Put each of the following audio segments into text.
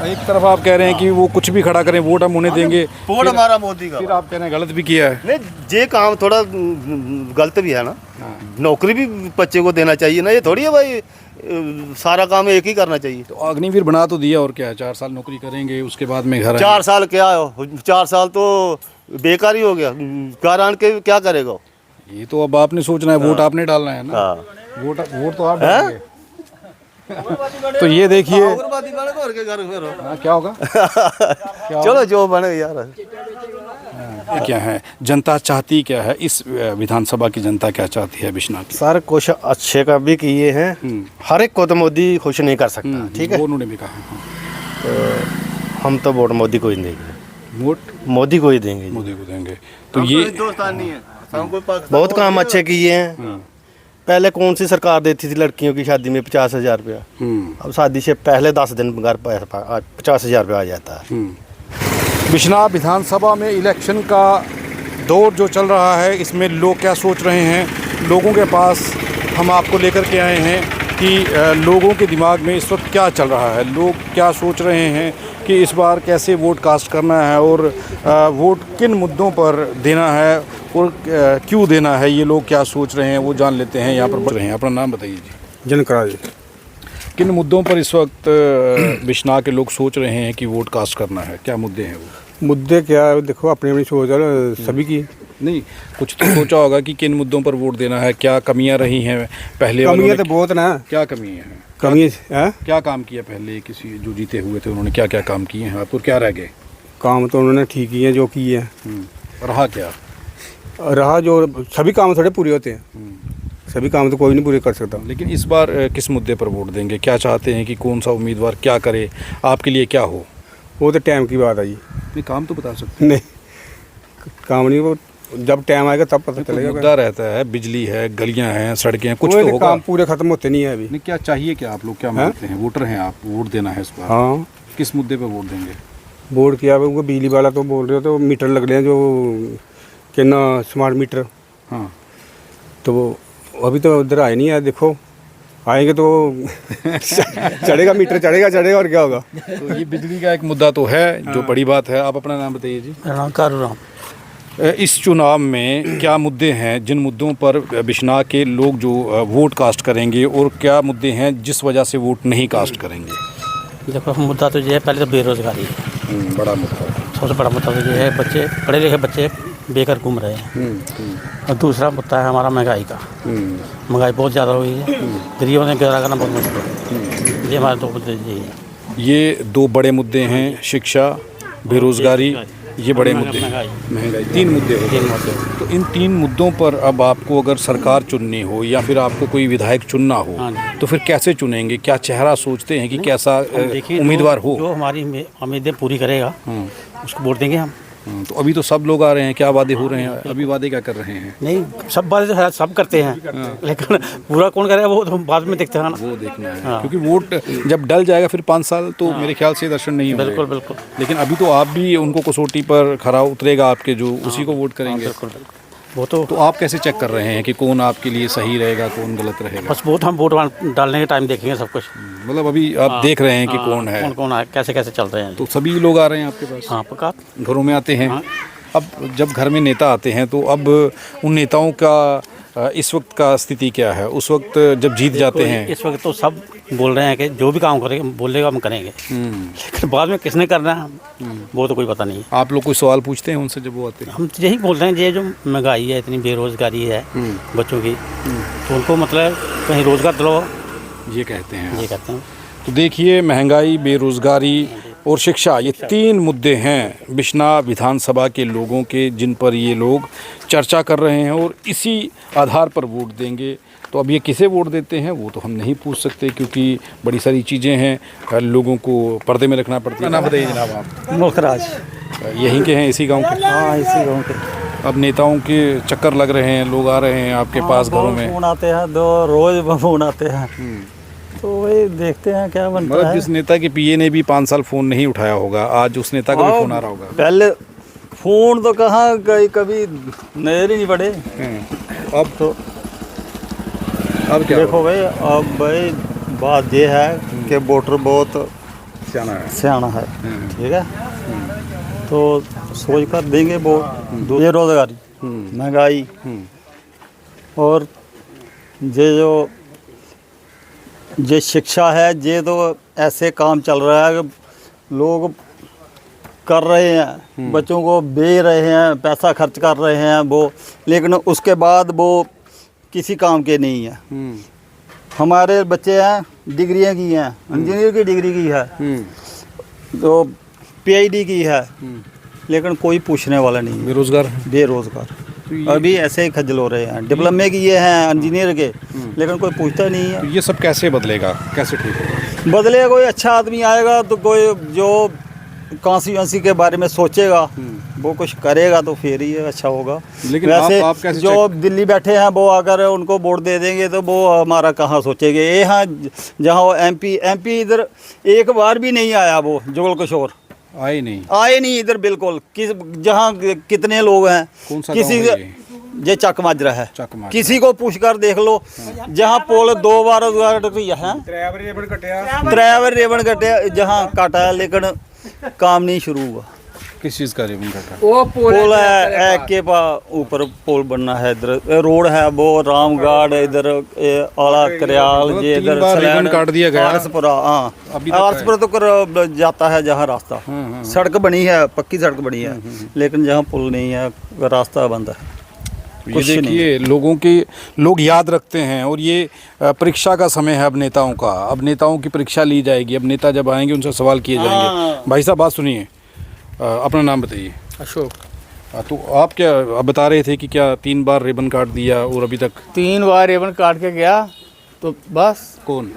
एक तरफ आप कह रहे हैं कि वो कुछ भी खड़ा करें, वोट हम उन्हें देंगे, वोट हमारा मोदी का। फिर आप कह रहे हैं गलत भी किया है। नहीं, ये काम थोड़ा गलत भी है ना। नौकरी भी बच्चे को देना चाहिए ना, ये थोड़ी है भाई सारा काम एक ही करना चाहिए। तो अग्निवीर बना तो दिया, और क्या है, 4 साल नौकरी करेंगे, उसके बाद में घर 4 साल क्या हो, 4 साल तो बेकार ही हो गया। घर आन के क्या करेगा? ये तो अब आपने सोचना है, वोट आपने डालना है ना। हाँ। वोट तो आप डालेंगे। तो ये देखिए क्या होगा। चलो जो बने यार। क्या है जनता चाहती, क्या है इस विधानसभा की जनता क्या चाहती है बिश्नाह की? सर कुछ अच्छे का भी किए हैं, हर एक को तो मोदी खुश नहीं कर सकता, ठीक है। वो उन्होंने भी कहा। तो हम तो वोट मोदी को ही देंगे, वोट मोदी को ही देंगे, मोदी को देंगे। तो ये हिंदुस्तान नहीं है, बहुत काम अच्छे किए हैं। पहले कौन सी सरकार देती थी लड़कियों की शादी में 50,000 रुपया, अब शादी से पहले 10 दिन घर 50,000 रुपया आ जाता है। बिश्नाह विधानसभा में इलेक्शन का दौर जो चल रहा है, इसमें लोग क्या सोच रहे हैं, लोगों के पास हम आपको लेकर के आए हैं कि लोगों के दिमाग में इस वक्त क्या चल रहा है, लोग क्या सोच रहे हैं कि इस बार कैसे वोट कास्ट करना है और वोट किन मुद्दों पर देना है और क्यों देना है, ये लोग क्या सोच रहे हैं वो जान लेते हैं। यहाँ पर बढ़ रहे हैं, अपना नाम बताइए जी। जनकराज। किन मुद्दों पर इस वक्त बिश्नाह के लोग सोच रहे हैं कि वोट कास्ट करना है, क्या मुद्दे हैं वो? मुद्दे क्या है, देखो अपनी अपनी सोच है सभी की। नहीं, कुछ तो सोचा होगा कि किन मुद्दों पर वोट देना है, क्या कमियां रही हैं पहले वालों कमियां में, तो बहुत ना। क्या कमी है? कमी है, क्या काम किया पहले किसी जो जीते हुए थे, उन्होंने क्या क्या काम किए हैं और क्या रह गए? काम तो उन्होंने ठीक ही है जो किए हैं। रहा क्या? रहा जो सभी काम थोड़े पूरे होते हैं, सभी काम तो कोई नहीं पूरे कर सकता। लेकिन इस बार किस मुद्दे पर वोट देंगे, क्या चाहते हैं कि कौन सा उम्मीदवार क्या करे, आपके लिए क्या हो? वो तो टाइम की बात है जी। नहीं, काम तो बता सकते नहीं, काम नहीं, वो जब टाइम आएगा तब पता चलेगा। मुद्दा रहता है, बिजली है, गलियां हैं, सड़कें हैं, कुछ वो तो होगा। काम पूरे खत्म होते नहीं है अभी। नहीं, क्या चाहिए, क्या आप लोग क्या मांगते हैं? वोटर हैं आप, वोट देना है इस बार। हाँ, किस मुद्दे पर वोट देंगे? बोर्ड किया उनको बिजली वाला तो बोल रहे हो, तो मीटर लग रहे हैं जो कि ना स्मार्ट मीटर। हाँ, तो वो अभी तो उधर आए नहीं है, देखो आएंगे तो चढ़ेगा, मीटर चढ़ेगा और क्या होगा। तो ये बिजली का एक मुद्दा तो है जो बड़ी बात है। आप अपना नाम बताइए जी। कारूराम। इस चुनाव में क्या मुद्दे हैं जिन मुद्दों पर बिश्नाह के लोग जो वोट कास्ट करेंगे, और क्या मुद्दे हैं जिस वजह से वोट नहीं कास्ट करेंगे? देखो मुद्दा तो ये है, पहले तो बेरोजगारी है, बड़ा मुद्दा है। सबसे बड़ा मुद्दा तो ये है, बच्चे पढ़े लिखे बच्चे बेकार घूम रहे हैं। और दूसरा मुद्दा है हमारा महंगाई का। महंगाई बहुत ज़्यादा हुई है, गरीबों ने गुजारा करना बहुत मुश्किल है। ये हमारे 2 मुद्दे यही है। ये 2 बड़े मुद्दे हैं, शिक्षा, बेरोजगारी, ये बड़े मुद्दे हैं। महंगाई, 3 मुद्दे हो गए। तो इन 3 मुद्दों पर अब आपको अगर सरकार चुननी हो या फिर आपको कोई विधायक चुनना हो, तो फिर कैसे चुनेंगे? क्या चेहरा सोचते हैं कि कैसा उम्मीदवार हो? जो हमारी उम्मीदें पूरी करेगा उसको वोट देंगे हम। तो अभी तो सब लोग आ रहे हैं, क्या वादे हो रहे हैं? अभी वादे क्या कर रहे हैं? नहीं, सब बातें तो सब करते हैं, लेकिन पूरा कौन करेगा वो तो बाद में देखते हैं ना। वो देखना है, क्योंकि वोट जब डल जाएगा फिर 5 साल तो मेरे ख्याल से दर्शन नहीं होंगे। बिल्कुल बिल्कुल। लेकिन अभी तो आप भी उनको कसौटी पर खरा उतरेगा आपके, जो उसी को वोट करेंगे। बिल्कुल वो तो आप कैसे चेक कर रहे हैं कि कौन आपके लिए सही रहेगा, कौन गलत रहेगा? बस वोट हम वोट डालने के टाइम देखेंगे सब कुछ। मतलब अभी आप देख रहे हैं कि कौन है, कौन है, कैसे कैसे चल रहे हैं। तो सभी लोग आ रहे हैं आपके पास? हाँ, पक्का घरों में आते हैं। अब जब घर में नेता आते हैं तो अब उन नेताओं का इस वक्त का स्थिति क्या है? उस वक्त जब जीत जाते हैं, इस वक्त तो सब बोल रहे हैं कि जो भी काम करेंगे बोलेगा हम करेंगे, लेकिन बाद में किसने करना है वो तो कोई पता नहीं है। आप लोग कोई सवाल पूछते हैं उनसे जब वो आते हैं? हम यही बोल रहे हैं, ये जो महंगाई है, इतनी बेरोजगारी है बच्चों की, तो उनको मतलब कहीं रोजगार दिलाओ, ये कहते हैं। ये कहते हैं। तो देखिए, महंगाई, बेरोजगारी और शिक्षा, ये 3 मुद्दे हैं बिश्नाह विधानसभा के लोगों के, जिन पर ये लोग चर्चा कर रहे हैं और इसी आधार पर वोट देंगे। तो अब ये किसे वोट देते हैं वो तो हम नहीं पूछ सकते, क्योंकि बड़ी सारी चीज़ें हैं, लोगों को पर्दे में रखना पड़ती है। नाम बताइए जनाब आप। मुल्कराज। यहीं के हैं, इसी गांव के? हाँ, इसी गाँव के। अब नेताओं के चक्कर लग रहे हैं, लोग आ रहे हैं आपके पास घरों में? फोन आते हैं, 2 रोज फोन आते हैं, तो वही देखते हैं क्या बनता है। जिस नेता के पीए ने भी 5 साल फ़ोन नहीं उठाया होगा, आज उस नेता का भी फ़ोन आ रहा होगा। पहले फ़ोन तो कहाँ गई, कभी नजर ही नहीं पड़े। अब तो अब क्या देखो भाई, अब भाई बात ये है कि वोटर बहुत सियाना है। सियाना है, ठीक है। तो सोच कर देंगे वो बेरोजगारी, महंगाई और ये शिक्षा है, ये तो ऐसे काम चल रहा है कि लोग कर रहे हैं, बच्चों को बेच रहे हैं, पैसा खर्च कर रहे हैं वो, लेकिन उसके बाद वो किसी काम के नहीं है। हमारे बच्चे हैं, डिग्रियां की हैं, इंजीनियर की डिग्री की है, तो पीएचडी की है, लेकिन कोई पूछने वाला नहीं है। बेरोजगार अभी ऐसे ही खज्जल हो रहे हैं। डिप्लोमे किए हैं इंजीनियर के, लेकिन कोई पूछता नहीं है। तो ये सब कैसे बदलेगा, कैसे ठीक होगा? बदले कोई अच्छा आदमी आएगा तो कोई जो कॉन्स्टिट्यूंसी के बारे में सोचेगा, वो कुछ करेगा तो फिर ही अच्छा होगा। लेकिन वैसे आप कैसे जो दिल्ली बैठे हैं वो अगर उनको वोट दे देंगे तो वो हमारा कहाँ सोचेंगे। यहाँ जहाँ वो एमपी इधर एक बार भी नहीं आया, वो जुगल किशोर आए नहीं इधर बिल्कुल। जहाँ कितने लोग हैं, कौन सा किसी गाँव है ये चक माजरा है, चकमाजरा। किसी को पूछ कर देख लो, जहाँ पोल 2 बार है, ड्राइवर रेबन कटिया, जहाँ काटा है, लेकिन काम नहीं शुरू हुआ। किस चीज़ का रिबन कटा? वो पुल है एक के ऊपर पुल बनना है, इधर रोड है वो रामगढ़, इधर आला करियाल, ये तीन इधर बार रिबन काट दिया गया। आरसपुरा, हाँ अभी तक आरसपुरा तो कर जाता है जहाँ रास्ता, सड़क बनी है, पक्की सड़क बनी है, लेकिन जहाँ पुल नहीं है रास्ता बंद है। ये देखिए, लोग याद रखते हैं, और ये परीक्षा का समय है अब नेताओं का। अब नेताओं की परीक्षा ली जाएगी, अब नेता जब आएंगे उनसे सवाल किए जाएंगे। भाई साहब बात सुनिए, अपना नाम बताइए। अशोक। तो आप क्या आप बता रहे थे कि क्या 3 बार रिबन काट दिया और अभी तक 3 बार रिबन काट के गया, तो बस कौन?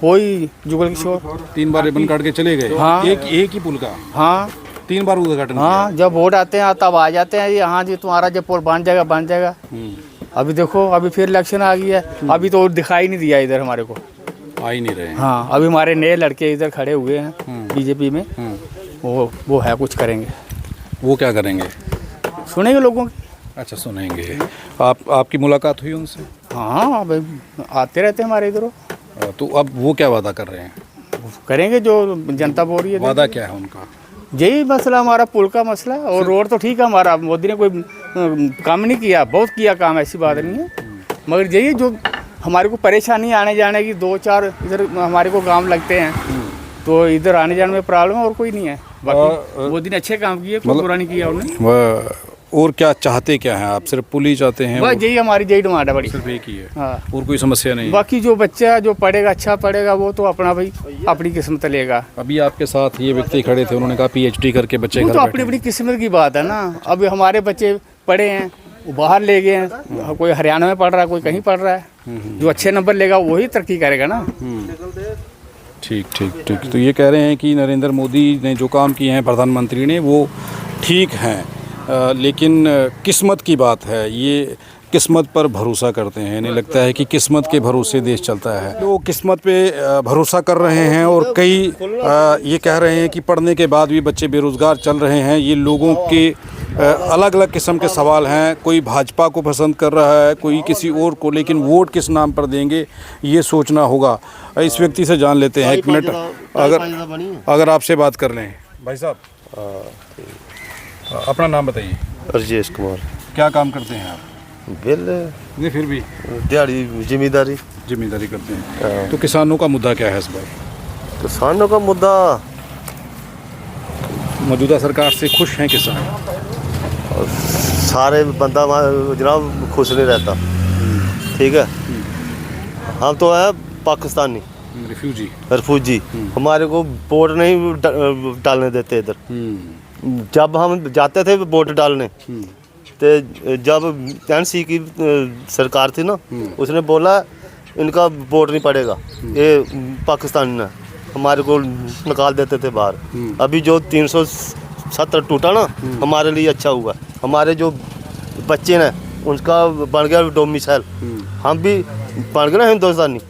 वही जुगल किशोर। 3 बार रिबन काट के चले गए? हाँ। एक ही पुल का? हाँ 3 बार उद्घाटन हाँ, जब वोट आते हैं तब आ जाते हैं, यहाँ जी तुम्हारा जब पुल बन जाएगा। अभी देखो, अभी फिर इलेक्शन आ गई है, अभी तो दिखाई नहीं दिया इधर हमारे को, आ ही नहीं रहे हैं। हाँ अभी हमारे नए लड़के इधर खड़े हुए हैं बीजेपी में, वो है कुछ करेंगे। वो क्या करेंगे? सुनेंगे लोगों की। अच्छा, सुनेंगे। आपकी मुलाकात हुई उनसे? हाँ भाई, आते रहते हैं हमारे इधर। तो अब वो क्या वादा कर रहे हैं? करेंगे जो जनता बोल रही है। वादा क्या है उनका? यही मसला हमारा पुल का मसला, और रोड तो ठीक है हमारा, मोदी ने कोई काम नहीं किया, बहुत किया काम, ऐसी बात नहीं है, मगर यही जो हमारे को परेशानी आने जाने की, 2-4 इधर हमारे को गांव लगते हैं, तो इधर आने जाने में प्रॉब्लम है, और कोई नहीं है। बाकी मोदी ने अच्छे काम किए, कोई बुरा नहीं किया उन्होंने। और क्या चाहते क्या हैं आप? सिर्फ पुल ही चाहते हैं? बस यही हमारी यही डिमांड है बड़ी, सिर्फ एक ही है? हाँ, और कोई समस्या नहीं? बाकी जो बच्चा जो पढ़ेगा, अच्छा पढ़ेगा, वो तो अपना भाई अपनी किस्मत लेगा। अभी आपके साथ ये व्यक्ति खड़े थे, उन्होंने कहा पीएचडी करके बच्चे वो घर तो बैठे अपनी हैं। अपनी किस्मत की बात है ना। अभी हमारे बच्चे पढ़े हैं, वो बाहर ले गए हैं, कोई हरियाणा में पढ़ रहा है, कोई कहीं पढ़ रहा है। जो अच्छे नंबर लेगा वही तरक्की करेगा ना। ठीक। तो ये कह रहे हैं कि नरेंद्र मोदी ने जो काम किए हैं, प्रधानमंत्री ने, वो ठीक हैं, लेकिन किस्मत की बात है। ये किस्मत पर भरोसा करते हैं, इन्हें लगता है कि किस्मत के भरोसे देश चलता है। लोग किस्मत पे भरोसा कर रहे हैं, और कई ये कह रहे हैं कि पढ़ने के बाद भी बच्चे बेरोज़गार चल रहे हैं। ये लोगों के अलग अलग किस्म के सवाल हैं। कोई भाजपा को पसंद कर रहा है, कोई किसी और को, लेकिन वोट किस नाम पर देंगे ये सोचना होगा। इस व्यक्ति से जान लेते हैं, 1 मिनट अगर आपसे बात कर लें। भाई साहब, अपना नाम बताइए। राजेश कुमार। क्या काम करते हैं आप? बिल नहीं, फिर भी दिहाड़ी जिम्मेदारी करते हैं। तो किसानों का मुद्दा क्या है इस बार? किसानों का मुद्दा, मौजूदा सरकार से खुश हैं किसान? सारे बंदा जनाब खुश नहीं रहता, ठीक है। हम तो है पाकिस्तानी रिफ्यूजी, हमारे को वोट नहीं डालने देते इधर। जब हम जाते थे वोट डालने, तो जब एनसी की सरकार थी ना, उसने बोला इनका वोट नहीं पड़ेगा, ये पाकिस्तानी ने हमारे को निकाल देते थे बाहर। अभी जो 370 टूटा ना, हमारे लिए अच्छा हुआ। हमारे जो बच्चे हैं उनका बन गया डोमिसाइल, हम भी बन गए ना हिंदुस्तानी।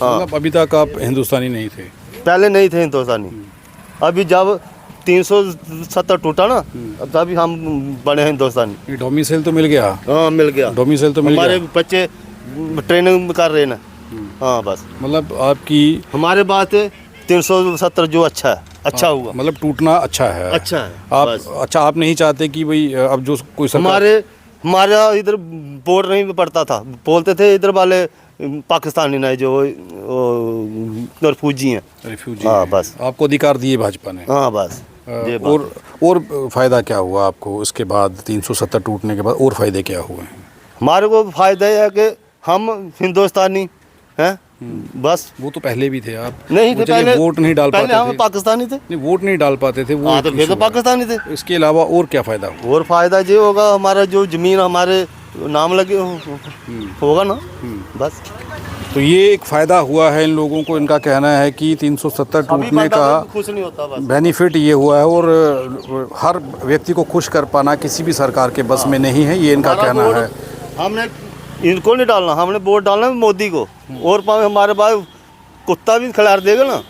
हाँ, मतलब अभी तक आप हिंदुस्तानी नहीं थे? पहले नहीं थे हिंदुस्तानी, अभी जब 370 टूटा ना, तभी हम बने हिंदुस्तानी। डोमिसाइल तो मिल गया? हाँ मिल गया, डोमिसाइल तो मिल गया। हमारे बच्चे ट्रेनिंग कर रहे हैं ना। हाँ बस, मतलब आपकी हमारे बात 370 जो अच्छा है, अच्छा हुआ। मतलब टूटना अच्छा है। अच्छा है, आप बस। अच्छा, आप नहीं चाहते कि भाई अब जो कोई सरकार हमारा इधर बोर्ड नहीं पड़ता था, बोलते थे इधर वाले पाकिस्तानी नहीं जो रिफ्यूजी हैं। रिफ्यूजी हाँ, हैं। बस। आपको अधिकार दिए भाजपा ने। हाँ बस ये बात और फ़ायदा क्या हुआ आपको इसके बाद 370 टूटने के बाद, और फ़ायदे क्या हुए हैं? हमारे को फायदा है कि हम हिंदुस्तानी हैं, बस। वो तो पहले भी थे आप। नहीं वो थे चलिए पहले, वोट नहीं डाल पहले पाते हम थे। पाकिस्तानी थे। नहीं, वोट नहीं डाल पाते थे वो हाँ, तो एक फिर तो issue है। पाकिस्तानी थे। इसके अलावा और क्या फ़ायदा हुआ? और फायदा ये होगा, हमारा जो जमीन हमारे नाम लगे होगा ना, बस। तो ये एक फ़ायदा हुआ है इन लोगों को। इनका कहना है कि 370 टूटने का कुछ नहीं होता, बस। बेनिफिट ये हुआ है, और हर व्यक्ति को खुश कर पाना किसी भी सरकार के बस में नहीं है, ये इनका हमारा कहना वोट है। हमने इनको नहीं डालना, हमने वोट डालना है मोदी को। और हमारे पास कुत्ता भी खिलाड़ देगा ना,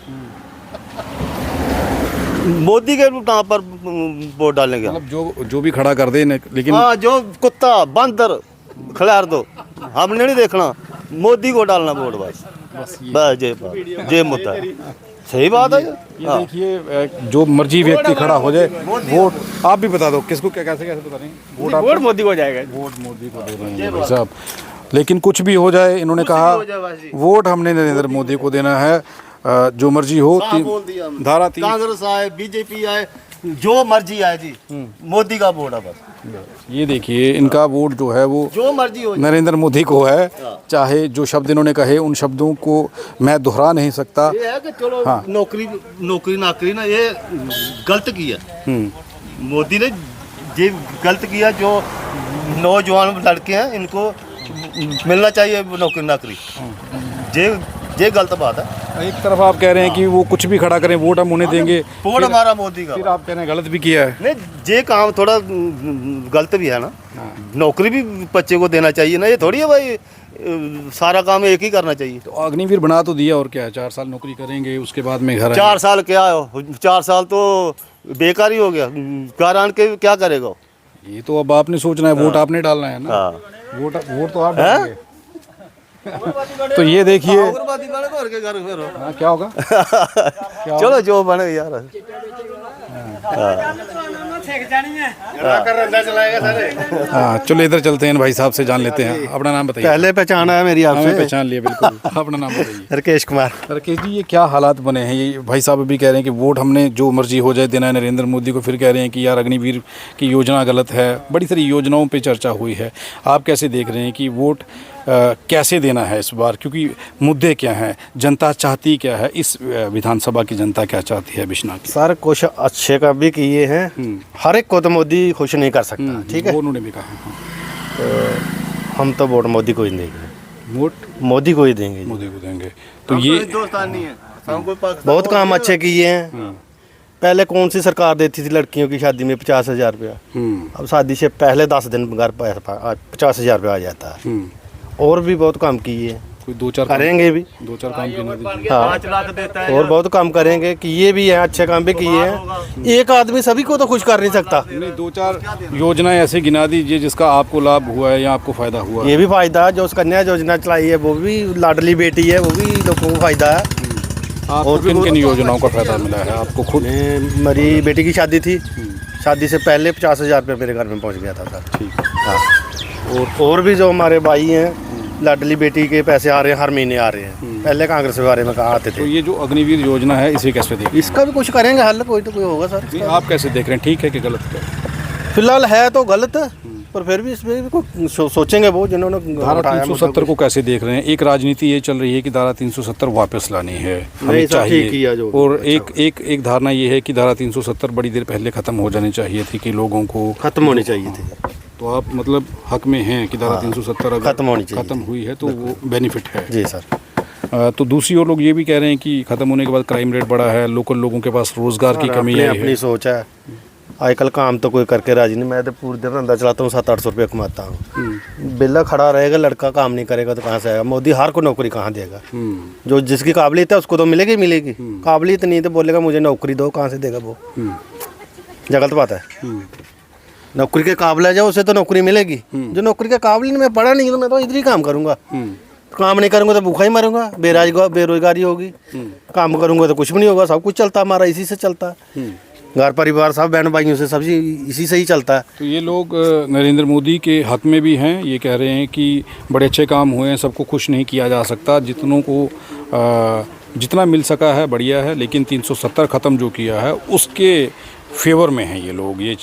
मोदी के नाम पर वोट डालेंगे। मतलब जो भी खड़ा कर दे लेकिन हाँ, जो कुत्ता बंदर खिलाड़ दो, हमने नहीं देखना, मोदी को डालना वोट, बस। बस ये मुद्दा है। सही बात है। ये देखिए, जो मर्जी व्यक्ति खड़ा हो जाए, वोट आप भी बता दो किसको कैसे कैसे बता रहे हैं? वोट मोदी को जाएगा। वोट मोदी को दे रहे हैं भाई साहब। लेकिन कुछ भी हो जाए, इन्होंने कहा वोट हमने नरेंद्र मोदी को देना है, जो मर्जी हो। धारा 3 कांग्रेस आए, बीजेपी आए, जो मर्जी आए जी, मोदी का वोट है, बस। ये देखिए, इनका वोट जो है वो जो मर्जी हो नरेंद्र मोदी को है। चाहे जो शब्द इन्होंने कहे, उन शब्दों को मैं दोहरा नहीं सकता। ये है कि चलो हाँ। नौकरी नाकरी ना, ये गलत किया मोदी ने, ये गलत किया। जो नौजवान लड़के हैं इनको मिलना चाहिए नौकरी नाकरी, ये गलत बात है। एक तरफ आप कह रहे हैं कि वो कुछ भी खड़ा करें, वोट हम उन्हें देंगे, वोट हमारा मोदी का। फिर आप कह रहे हैं गलत भी किया है। नहीं, ये काम थोड़ा गलत भी है ना। नौकरी भी बच्चे को देना चाहिए ना, ये थोड़ी है भाई सारा काम एक ही करना चाहिए। तो अग्निवीर बना तो दिया, और क्या है, 4 साल नौकरी करेंगे, उसके बाद में घर 4 साल क्या हो, 4 साल तो बेकार ही हो गया, घर आन के क्या करेगा? ये तो अब आपने सोचना है, वोट आपने डालना है ना। हाँ। वोट तो आप डालेंगे। तो ये देखिए, हाँ, क्या होगा? चलो जो बने यार। हाँ, चलो इधर चलते हैं, भाई साहब से जान लेते हैं। अपना नाम बताइए। पहले पहचाना है मेरी हमें आपसे। पहचान लिया बिल्कुल। अपना नाम बताइए। राकेश कुमार। राकेश जी, ये क्या हालात बने हैं? ये भाई साहब भी कह रहे हैं कि वोट हमने जो मर्जी हो जाए देना है नरेंद्र मोदी को, फिर कह रहे हैं कि यार अग्निवीर की योजना गलत है। बड़ी सारी योजनाओं पे चर्चा हुई है। आप कैसे देख रहे हैं कि वोट कैसे देना है इस बार, क्योंकि मुद्दे क्या हैं, जनता चाहती क्या है, इस विधानसभा की जनता क्या चाहती है बिश्नाह की? सर कुछ अच्छे काम भी किए हैं, हर एक को तो मोदी खुश नहीं कर सकता, ठीक है। वो उन्होंने भी कहा। तो हम तो वोट मोदी को ही देंगे, वोट मोदी को ही देंगे। मोदी को देंगे। तो ये हिंदुस्तानी है, हमको बहुत काम अच्छे किए हैं। पहले कौन सी सरकार देती थी लड़कियों की शादी में 50,000 रुपया? अब शादी से पहले 10 दिन घर 50,000 रुपया आ जाता है। और भी बहुत काम किए हैं, कोई 2-4 करेंगे भी। 2-4 काम गिना दीजिए। हाँ, 5 लाख देता है और बहुत काम करेंगे कि ये भी है, अच्छे काम भी किए हैं। एक आदमी सभी को तो खुश कर नहीं सकता। नहीं, 2-4 योजनाएं ऐसे गिना दीजिए जिसका आपको लाभ हुआ है या आपको फायदा हुआ है। ये भी फायदा है, जो कन्या योजना चलाई है वो भी, लाडली बेटी है वो भी लोगों को फायदा है। आपको किन किन योजनाओं का फायदा मिला है आपको खुद? मेरी बेटी की शादी थी, शादी से पहले 50,000 रुपये मेरे घर में पहुंच गया था सर। ठीक। हाँ, और भी जो हमारे भाई हैं, लाडली बेटी के पैसे आ रहे हैं, हर महीने आ रहे हैं। पहले कांग्रेस के बारे में कहा आते तो थे। ये जो अग्निवीर योजना है, इसे कैसे देखें? इसका भी कुछ करेंगे हल, कोई तो कोई होगा सर। नहीं, आप कैसे देख रहे हैं, ठीक है कि गलत है? फिलहाल है तो गलत, पर फिर भी इसमें भी कोई सोचेंगे वो जिन्होंने धारा उठाया 370 को कैसे देख रहे हैं? एक राजनीति ये चल रही है कि धारा 370 वापस लानी है, हमें सर, ठीक किया चाहिए। जो और अच्छा एक धारणा ये है कि धारा 370 बड़ी देर पहले खत्म हो जानी चाहिए थी, कि लोगों को खत्म होनी चाहिए थी। तो आप मतलब हक में हैं कि धारा 370 अगर खत्म होनी चाहिए, खत्म हुई है तो वो बेनिफिट है। जी सर। तो दूसरी ओर लोग ये भी कह रहे हैं कि खत्म होने के बाद क्राइम रेट बढ़ा है, लोकल लोगों के पास रोजगार की कमी है। अपनी सोच है। आजकल काम तो कोई करके राजी नहीं। मैं तो पूरे दिन धंधा चलाता हूँ, 700-800 रुपये कमाता हूँ। बेला खड़ा रहेगा, लड़का काम नहीं करेगा तो कहाँ से आएगा? मोदी हर को नौकरी कहाँ देगा? जो जिसकी काबिलियत है उसको तो मिलेगी मिलेगी, काबिलियत नहीं तो बोलेगा मुझे नौकरी दो, कहाँ से देगा वो? गलत बात है। नौकरी के काबिल है, जाओ उसे तो नौकरी मिलेगी। जो नौकरी के काबिल नहीं, मैं पढ़ा नहीं तो मैं तो इधर ही काम करूँगा, काम नहीं करूँगा तो भूखा ही मरूंगा, बेरोजगारी होगी। काम करूँगा तो कुछ भी नहीं होगा। सब कुछ चलता हमारा इसी से चलता है, घर परिवार सब बहन भाइयों से सब्जी इसी से ही चलता है। तो ये लोग नरेंद्र मोदी के हक में भी हैं, ये कह रहे हैं कि बड़े अच्छे काम हुए हैं, सबको खुश नहीं किया जा सकता, जितनों को जितना मिल सका है बढ़िया है, लेकिन 370 ख़त्म जो किया है उसके फेवर में हैं ये लोग। ये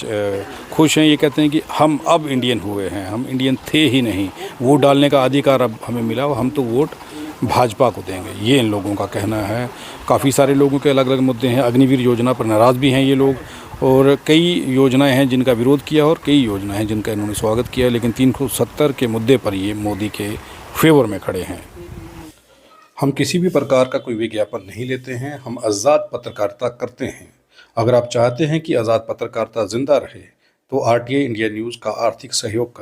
खुश हैं, ये कहते हैं कि हम अब इंडियन हुए हैं, हम इंडियन थे ही नहीं, वोट डालने का अधिकार अब हमें मिला, हम तो वोट भाजपा को देंगे, ये इन लोगों का कहना है। काफ़ी सारे लोगों के अलग अलग मुद्दे हैं। अग्निवीर योजना पर नाराज़ भी हैं ये लोग, और कई योजनाएं हैं जिनका विरोध किया और कई योजनाएं हैं जिनका इन्होंने स्वागत किया, लेकिन 370 के मुद्दे पर ये मोदी के फेवर में खड़े हैं। हम किसी भी प्रकार का कोई विज्ञापन नहीं लेते हैं, हम आज़ाद पत्रकारिता करते हैं। अगर आप चाहते हैं कि आज़ाद पत्रकारिता ज़िंदा रहे तो RTI इंडिया न्यूज़ का आर्थिक सहयोग करें।